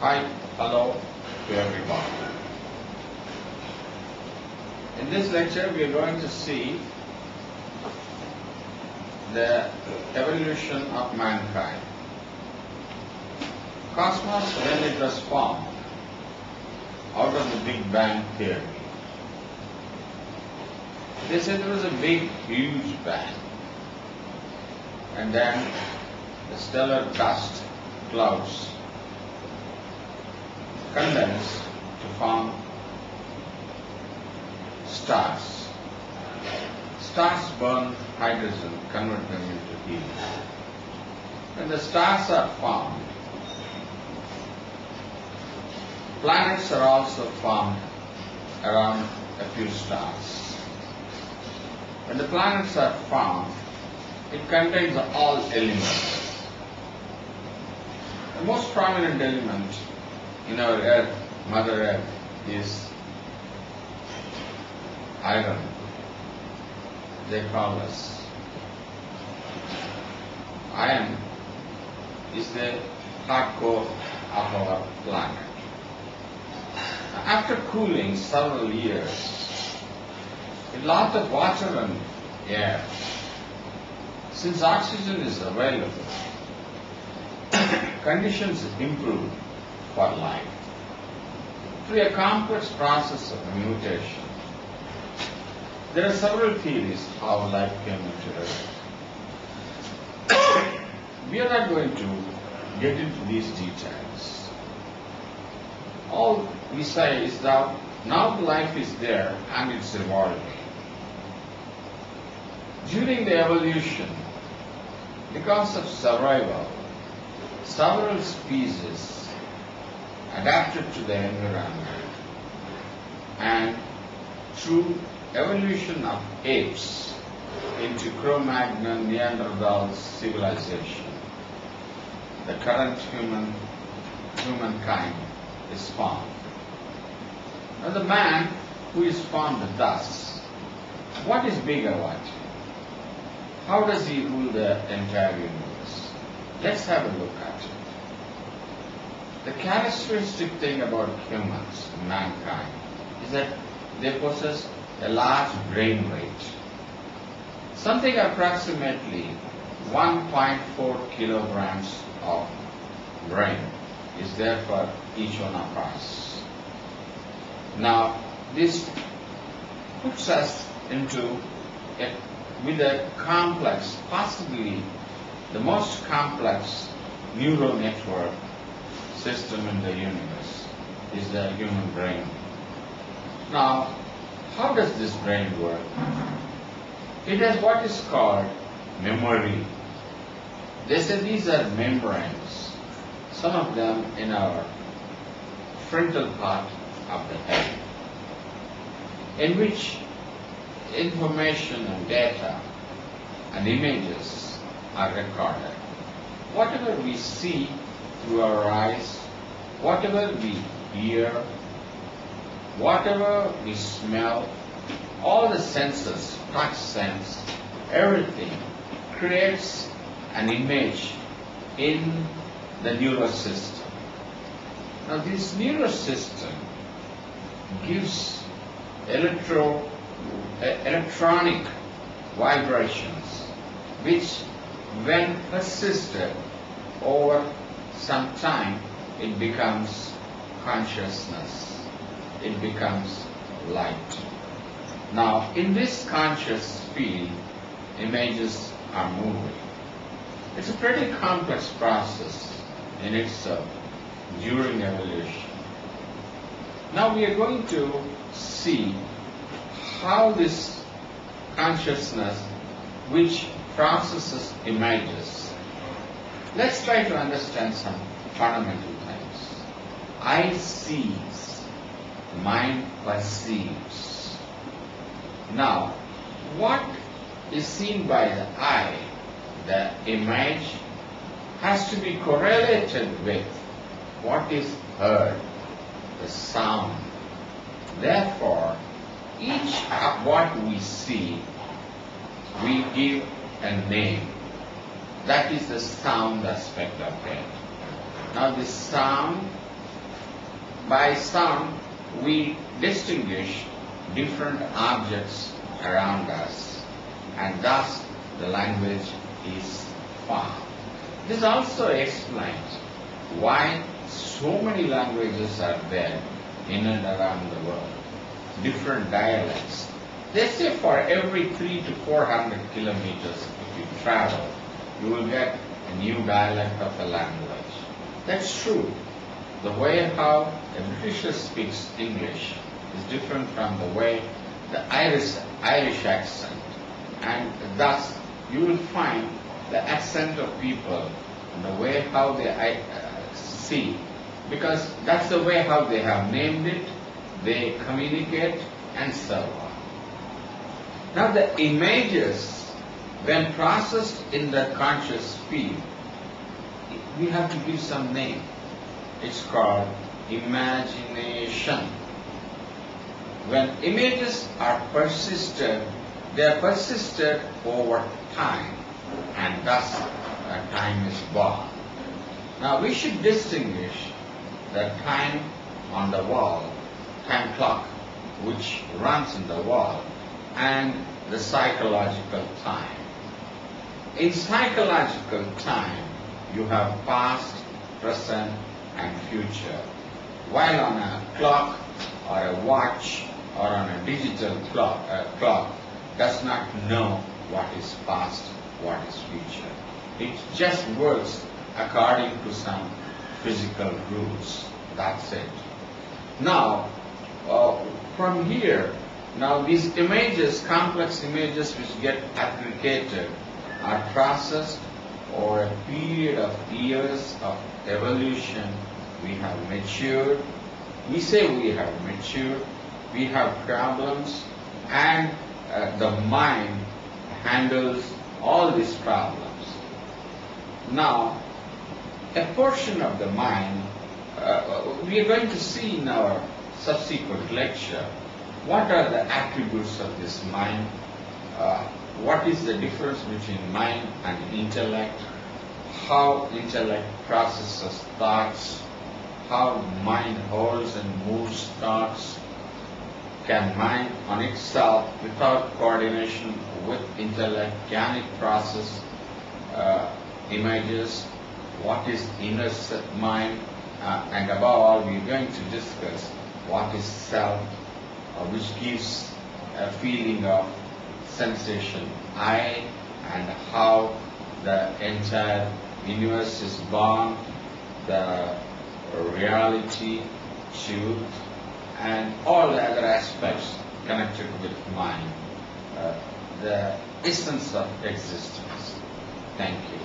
Hi, hello to everyone. In this lecture, we are going to see the evolution of mankind. Cosmos, when it was formed out of the Big Bang theory, they said there was a big, huge bang, and then the stellar dust clouds condense to form stars. Stars burn hydrogen, convert them into helium. When the stars are formed, planets are also formed around a few stars. When the planets are formed, it contains all elements. The most prominent element in our Earth, Mother Earth, is iron. They call us. Iron is the hard core of our planet. After cooling several years, a lot of water and air, since oxygen is available, conditions improve for life. Through a complex process of mutation, there are several theories how life came into Earth. We are not going to get into these details. All we say is that now life is there and it's evolving. During the evolution, because of survival, several species adapted to the environment, and through evolution of apes into Cro-Magnon Neanderthal civilization, the current humankind is formed. Now the man who is formed thus, what is big about him? How does he rule the entire universe? Let's have a look at it. The characteristic thing about humans, mankind, is that they possess a large brain weight. Something approximately 1.4 kilograms of brain is there for each one of us. Now, this puts us with a complex, possibly the most complex neural network system in the universe is the human brain. Now, how does this brain work? It has what is called memory. They say these are membranes, some of them in our frontal part of the head, in which information and data and images are recorded. Whatever we see through our eyes, whatever we hear, whatever we smell, all the senses, touch sense, everything creates an image in the neural system. Now this neural system gives electronic vibrations which, when persisted over some time, it becomes consciousness. It becomes light. Now, in this conscious field, images are moving. It's a pretty complex process in itself during evolution. Now we are going to see how this consciousness, which processes images. Let's try to understand some fundamental things. Eye sees, mind perceives. Now, what is seen by the eye, the image, has to be correlated with what is heard, the sound. Therefore, each of what we see, we give a name. That is the sound aspect of it. Now, the sound by sound, we distinguish different objects around us, and thus the language is formed. This also explains why so many languages are there in and around the world, different dialects. They say for every 300 to 400 kilometers if you travel, you will get a new dialect of a language. That's true. The way how a Britisher speaks English is different from the way the Irish accent, and thus you will find the accent of people and the way how they see, because that's the way how they have named it, they communicate, and so on. Now the images, when processed in the conscious field, we have to give some name. It's called imagination. When images are persisted, they are persisted over time, and thus time is born. Now we should distinguish the time on the wall, time clock, which runs in the wall, and the psychological time. In psychological time, you have past, present, and future. While on a clock or a watch or on a digital clock does not know what is past, what is future. It just works according to some physical rules. That's it. Now, from here, now these images, complex images which get aggregated, are processed over a period of years of evolution. We have matured. We say we have matured. We have problems, and the mind handles all these problems. Now, a portion of the mind, we are going to see in our subsequent lecture, what are the attributes of this mind, what is the difference between mind and intellect, how intellect processes thoughts, how mind holds and moves thoughts, can mind on itself without coordination with intellect, can it process images, what is inner mind, and above all we are going to discuss what is self, which gives a feeling of sensation I, and how the entire universe is born, the reality, truth, and all the other aspects connected with mind, the essence of existence. Thank you.